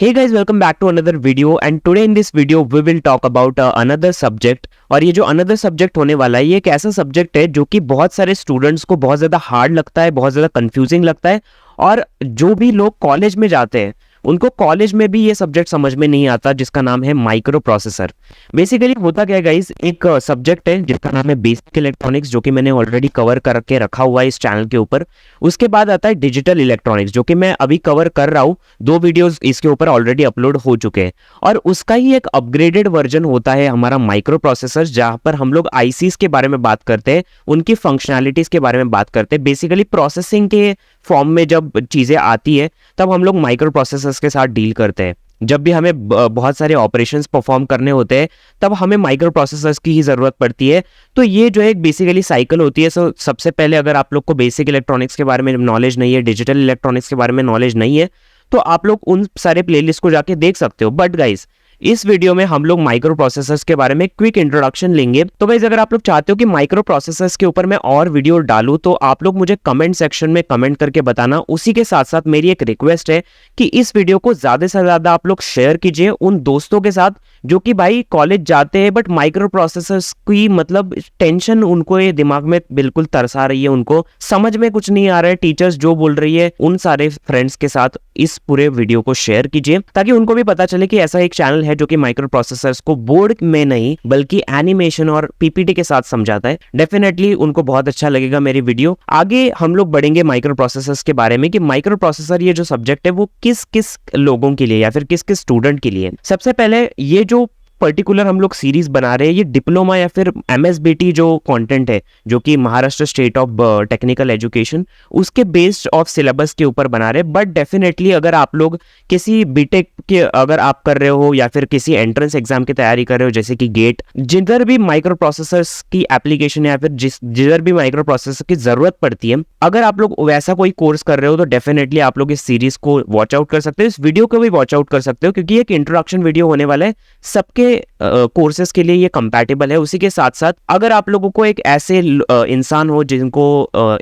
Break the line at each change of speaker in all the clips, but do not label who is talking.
Hey guys, welcome back to another video and today in this video we will talk about another subject। और ये जो another subject होने वाला है ये एक ऐसा subject है जो कि बहुत सारे स्टूडेंट्स को बहुत ज़्यादा हार्ड लगता है, बहुत ज़्यादा कंफ्यूजिंग लगता है। और जो भी लोग कॉलेज में जाते हैं उनको कॉलेज में भी ये सब्जेक्ट समझ में नहीं आता, जिसका नाम है माइक्रो प्रोसेसर। बेसिकली होता क्या है गाइस, एक सब्जेक्ट है जिसका नाम है बेसिक इलेक्ट्रॉनिक्स, जो कि मैंने ऑलरेडी कवर करके रखा हुआ है इस चैनल के ऊपर। उसके बाद आता है डिजिटल इलेक्ट्रॉनिक्स, जो कि मैं अभी कवर कर रहा हूँ। 2 वीडियोस इसके ऊपर ऑलरेडी अपलोड हो चुके हैं। और उसका ही एक अपग्रेडेड वर्जन होता है हमारा माइक्रो प्रोसेसर, जहाँ पर हम लोग आईसीज के बारे में बात करते हैं, उनकी फंक्शनैलिटीज के बारे में बात करते हैं। बेसिकली प्रोसेसिंग के फॉर्म में जब चीज़ें आती है तब हम लोग माइक्रो प्रोसेसर्स के साथ डील करते हैं। जब भी हमें बहुत सारे ऑपरेशंस परफॉर्म करने होते हैं तब हमें माइक्रो प्रोसेसर्स की ही ज़रूरत पड़ती है। तो ये जो एक बेसिकली साइकिल होती है। सबसे पहले अगर आप लोग को बेसिक इलेक्ट्रॉनिक्स के बारे में नॉलेज नहीं है, डिजिटल इलेक्ट्रॉनिक्स के बारे में नॉलेज नहीं है, तो आप लोग उन सारे प्लेलिस्ट को जाके देख सकते हो। बट गाइस, इस वीडियो में हम लोग माइक्रो प्रोसेसर्स के बारे में क्विक इंट्रोडक्शन लेंगे। तो गाइस, अगर आप लोग चाहते हो कि माइक्रो प्रोसेसर्स के ऊपर मैं और वीडियो डालूं तो आप लोग मुझे कमेंट सेक्शन में कमेंट करके बताना। उसी के साथ साथ मेरी एक रिक्वेस्ट है कि इस वीडियो को ज़्यादा से ज़्यादा आप लोग शेयर कीजिए उन दोस्तों के साथ जो कि भाई कॉलेज जाते हैं बट माइक्रो प्रोसेसर्स की मतलब टेंशन उनको ये दिमाग में बिल्कुल तरसा रही है, उनको समझ में कुछ नहीं आ रहा है टीचर्स जो बोल रही है। उन सारे फ्रेंड्स के साथ इस पूरे वीडियो को शेयर कीजिए ताकि उनको भी पता चले कि ऐसा एक चैनल है जो कि माइक्रो प्रोसेसर्स को बोर्ड में नहीं बल्कि एनिमेशन और पीपीटी के साथ समझाता है। डेफिनेटली उनको बहुत अच्छा लगेगा मेरी वीडियो। आगे हम लोग बढ़ेंगे माइक्रो प्रोसेसर्स के बारे में कि माइक्रो प्रोसेसर ये जो सब्जेक्ट है वो किस किस लोगों के लिए या फिर किस किस स्टूडेंट के लिए। सबसे पहले ये जो पर्टिकुलर हम लोग सीरीज बना रहे हैं ये डिप्लोमा या फिर एमएसबीटी जो कंटेंट है, जो कि Maharashtra state of technical education, उसके बेस्ड ऑफ सिलेबस के ऊपर बना रहे हैं। बट डेफिनेटली अगर आप लोग किसी बीटेक के अगर आप कर रहे हो या फिर किसी एंट्रेंस एग्जाम की तैयारी कर रहे हो जैसे कि गेट, जिधर भी माइक्रो प्रोसेसर्स की एप्लीकेशन या फिर जिधर भी माइक्रो प्रोसेसर की जरूरत पड़ती है, अगर आप लोग वैसा कोई कोर्स कर रहे हो तो डेफिनेटली आप लोग इस सीरीज को वॉच आउट कर सकते हो, इस वीडियो को भी वॉच आउट कर सकते हो, क्योंकि एक इंट्रोडक्शन वीडियो होने वाला है। सबके कोर्सेज के लिए ये कंपैटिबल है। उसी के साथ साथ अगर आप लोगों को एक ऐसे इंसान हो जिनको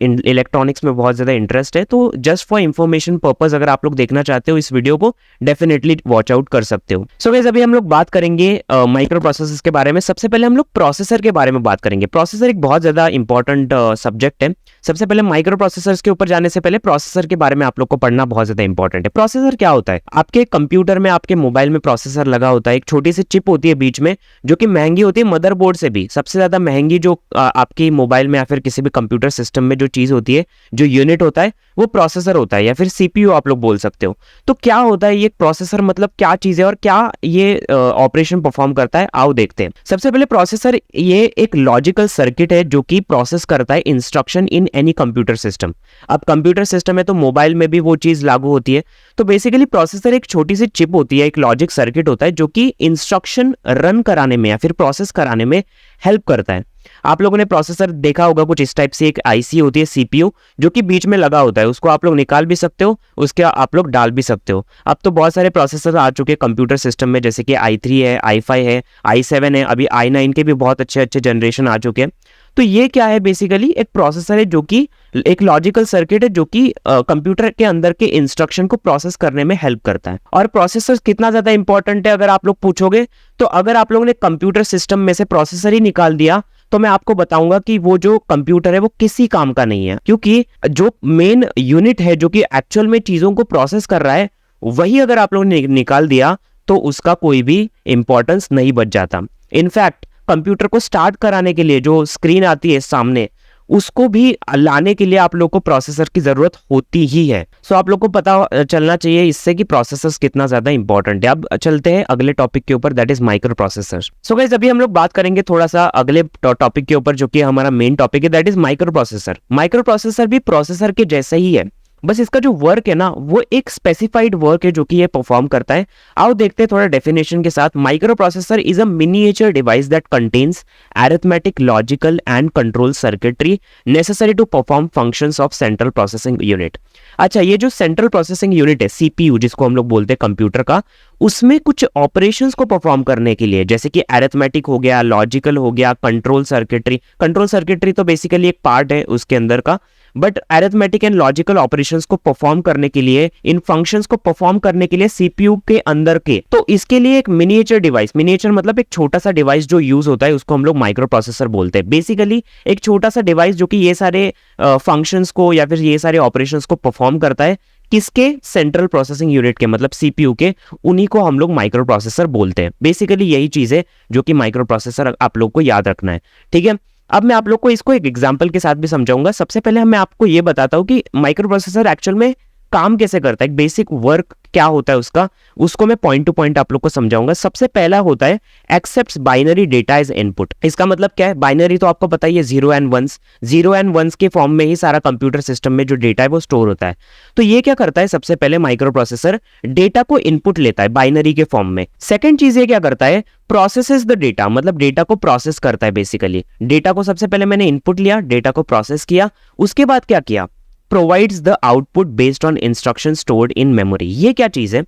इलेक्ट्रॉनिक्स में बहुत ज्यादा इंटरेस्ट है, तो जस्ट फॉर इंफॉर्मेशन पर्पस अगर आप लोग देखना चाहते हो इस वीडियो को डेफिनेटली वॉच आउट कर सकते हो। सो गाइस, अभी हम लोग बात करेंगे माइक्रो प्रोसेसर्स के बारे में। सबसे पहले हम लोग प्रोसेसर के बारे में बात करेंगे। प्रोसेसर एक बहुत ज्यादा इंपॉर्टेंट सब्जेक्ट है। सबसे पहले माइक्रो प्रोसेसर्स के ऊपर जाने से पहले प्रोसेसर के बारे में आप लोग को पढ़ना बहुत ज्यादा इंपॉर्टेंट है। प्रोसेसर क्या होता है? आपके कंप्यूटर में, आपके मोबाइल में प्रोसेसर लगा होता है। एक छोटी सी चिप होती है बीच में जो कि महंगी होती है, मदरबोर्ड से भी सबसे ज्यादा महंगी। जो आपकी मोबाइल में या फिर किसी भी कंप्यूटर सिस्टम में जो चीज होती है, जो यूनिट होता है, वो प्रोसेसर होता है या फिर सीपीयू आप लोग बोल सकते हो। तो क्या होता है ये प्रोसेसर, मतलब क्या चीज है और क्या ये ऑपरेशन परफॉर्म करता है, आओ देखते हैं। सबसे पहले प्रोसेसर ये एक लॉजिकल सर्किट है जो कि प्रोसेस करता है instruction in any computer system. अब कंप्यूटर सिस्टम है तो मोबाइल में भी वो चीज लागू होती है। तो बेसिकली प्रोसेसर एक छोटी सी चिप होती है, एक लॉजिक सर्किट होता है जो कि इंस्ट्रक्शन रन कराने में या फिर प्रोसेस कराने में हेल्प करता है। आप लोगों ने प्रोसेसर देखा होगा कुछ इस टाइप से, एक आईसी होती है सीपीयू जो कि बीच में लगा होता है। उसको आप लोग निकाल भी सकते हो, उसके आप लोग डाल भी सकते हो। अब तो बहुत सारे प्रोसेसर आ चुके हैं कंप्यूटर सिस्टम में, जैसे कि i3 है, i5 है, i7 है, अभी i9 के भी बहुत अच्छे अच्छे जनरेशन आ चुके हैं। तो ये क्या है? बेसिकली एक प्रोसेसर है जो कि एक लॉजिकल सर्किट है जो कि कंप्यूटर के अंदर के इंस्ट्रक्शन को प्रोसेस करने में हेल्प करता है। और प्रोसेसर कितना ज्यादा इंपॉर्टेंट है अगर आप लोग पूछोगे तो अगर आप लोगों ने कंप्यूटर सिस्टम में से प्रोसेसर ही निकाल दिया तो मैं आपको बताऊंगा कि वो जो कंप्यूटर है वो किसी काम का नहीं है, क्योंकि जो मेन यूनिट है जो कि एक्चुअल में चीजों को प्रोसेस कर रहा है, वही अगर आप लोगों ने निकाल दिया तो उसका कोई भी इंपॉर्टेंस नहीं बच जाता। इनफैक्ट कंप्यूटर को स्टार्ट कराने के लिए जो स्क्रीन आती है सामने, उसको भी लाने के लिए आप लोग को प्रोसेसर की जरूरत होती ही है। सो आप लोग को पता चलना चाहिए इससे कि प्रोसेसर्स कितना ज्यादा इंपॉर्टेंट है। अब चलते हैं अगले टॉपिक के ऊपर, that is micro processor. So guys, अभी हम लोग बात करेंगे थोड़ा सा अगले टॉपिक के ऊपर जो कि हमारा मेन टॉपिक है, that is micro processor. Micro processor भी प्रोसेसर के जैसा ही है, बस इसका जो वर्क है ना वो एक स्पेसिफाइड वर्क है जो कि ये परफॉर्म करता है। आओ देखते हैं थोड़ा डेफिनेशन के साथ। Microprocessor is a miniature device that contains arithmetic, logical and control circuitry necessary to perform functions of central processing unit. अच्छा, ये जो सेंट्रल प्रोसेसिंग यूनिट है, सीपीयू जिसको हम लोग बोलते हैं कंप्यूटर का, उसमें कुछ ऑपरेशंस को परफॉर्म करने के लिए, जैसे कि अरिथमेटिक हो गया, लॉजिकल हो गया, कंट्रोल सर्किटरी तो बेसिकली एक पार्ट है उसके अंदर का, but arithmetic and logical operations को परफॉर्म करने के लिए, इन फंक्शंस को परफॉर्म करने के लिए सीपीयू के अंदर के, तो इसके लिए एक मिनिएचर डिवाइस, मिनिएचर मतलब एक छोटा सा डिवाइस जो यूज होता है उसको हम लोग माइक्रो प्रोसेसर बोलते हैं। बेसिकली एक छोटा सा डिवाइस जो कि ये सारे फंक्शंस को या फिर ये सारे ऑपरेशंस को परफॉर्म करता है, किसके, सेंट्रल प्रोसेसिंग यूनिट के, मतलब सीपीयू के, उन्हीं को हम लोग माइक्रो प्रोसेसर बोलते हैं। बेसिकली यही चीज है जो कि माइक्रो प्रोसेसर आप लोग को याद रखना है, ठीक है। अब मैं आप लोग को इसको एक एग्जांपल के साथ भी समझाऊंगा। सबसे पहले मैं आपको ये बताता हूं कि माइक्रो प्रोसेसर एक्चुअल में काम कैसे करता है, बेसिक वर्क क्या होता है उसका, उसको मैं पॉइंट टू पॉइंट आप लोग को समझाऊंगा। सबसे पहला होता है accepts binary data as input. इसका मतलब क्या है, बाइनरी तो आपको पता ही है, जीरो एंड वंस के फॉर्म में ही सारा कंप्यूटर सिस्टम में जो डेटा है वो स्टोर होता है। तो ये क्या करता है, सबसे पहले माइक्रो प्रोसेसर डेटा को इनपुट लेता है बाइनरी के फॉर्म में। सेकेंड चीज ये क्या करता है, प्रोसेसेस द डेटा, मतलब डेटा को प्रोसेस करता है। बेसिकली डेटा को सबसे पहले मैंने इनपुट लिया, डेटा को प्रोसेस किया, उसके बाद क्या किया, provides the output based on instruction stored in memory. ये क्या चीज है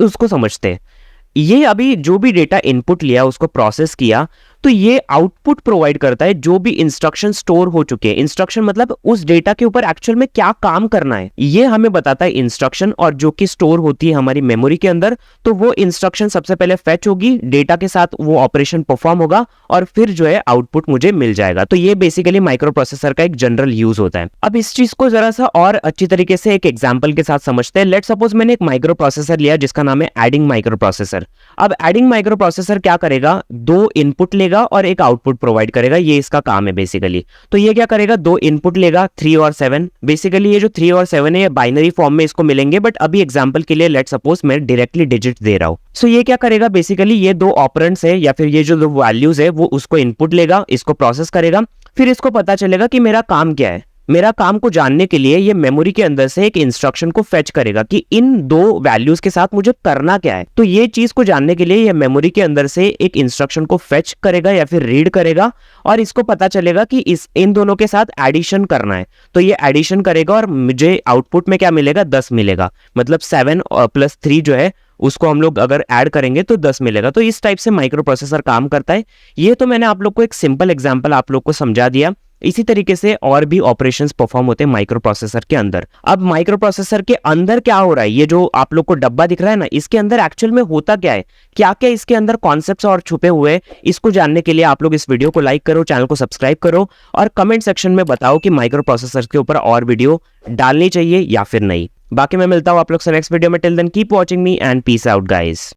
उसको समझते हैं। ये अभी जो भी डेटा इनपुट लिया उसको प्रोसेस किया, तो ये आउटपुट प्रोवाइड करता है जो भी इंस्ट्रक्शन स्टोर हो चुके हैं। इंस्ट्रक्शन मतलब उस डेटा के ऊपर एक्चुअल में क्या काम करना है ये हमें बताता है इंस्ट्रक्शन, और जो कि स्टोर होती है हमारी मेमोरी के अंदर। तो वो इंस्ट्रक्शन सबसे पहले फेच होगी, डेटा के साथ वो ऑपरेशन परफॉर्म होगा और फिर जो है आउटपुट मुझे मिल जाएगा। तो ये बेसिकली माइक्रो प्रोसेसर का एक जनरल यूज होता है। अब इस चीज को जरा सा और अच्छी तरीके से एक एग्जाम्पल के साथ समझते हैं। लेट सपोज मैंने एक माइक्रो प्रोसेसर लिया जिसका नाम है एडिंग माइक्रो प्रोसेसर। अब एडिंग माइक्रो प्रोसेसर क्या करेगा, दो इनपुट लेगा और एक आउटपुट प्रोवाइड करेगा, ये इसका काम है बेसिकली। तो ये क्या करेगा, दो इनपुट लेगा 3 और 7। बेसिकली ये जो 3 और 7 है ये बाइनरी फॉर्म में इसको मिलेंगे, बट अभी एग्जांपल के लिए लेट सपोज मैं डायरेक्टली डिजिट दे रहा हूं। सो ये क्या करेगा, बेसिकली ये दो ऑपरेंड्स है या फिर ये जो दो वैल्यूज है वो उसको इनपुट लेगा, इसको प्रोसेस करेगा, फिर इसको पता चलेगा कि मेरा काम क्या है। मेरा काम को जानने के लिए ये मेमोरी के अंदर से एक इंस्ट्रक्शन को फेच करेगा कि इन दो वैल्यूज के साथ मुझे करना क्या है। तो ये चीज को जानने के लिए ये मेमोरी के अंदर से एक इंस्ट्रक्शन को फेच करेगा या फिर रीड करेगा, और इसको पता चलेगा कि इन दोनों के साथ एडिशन करना है। तो ये एडिशन करेगा और मुझे आउटपुट में क्या मिलेगा, 10 मिलेगा। मतलब 7 + 3 जो है उसको हम लोग अगर ऐड करेंगे तो 10 मिलेगा। तो इस टाइप से माइक्रो प्रोसेसर काम करता है। ये तो मैंने आप लोग को एक सिंपल एग्जांपल आप लोग को समझा दिया। इसी तरीके से और भी ऑपरेशंस परफॉर्म होते हैं माइक्रो प्रोसेसर के अंदर। अब माइक्रो प्रोसेसर के अंदर क्या हो रहा है, ये जो आप लोग को डब्बा दिख रहा है ना, इसके अंदर एक्चुअल में होता क्या है, क्या क्या इसके अंदर कॉन्सेप्ट्स और छुपे हुए हैं, इसको जानने के लिए आप लोग इस वीडियो को लाइक करो, चैनल को सब्सक्राइब करो और कमेंट सेक्शन में बताओ कि माइक्रो प्रोसेसर के ऊपर और वीडियो डालनी चाहिए या फिर नहीं। बाकी मैं मिलता हूं आप लोग से नेक्स्ट वीडियो में। Till then keep watching me and peace out guys.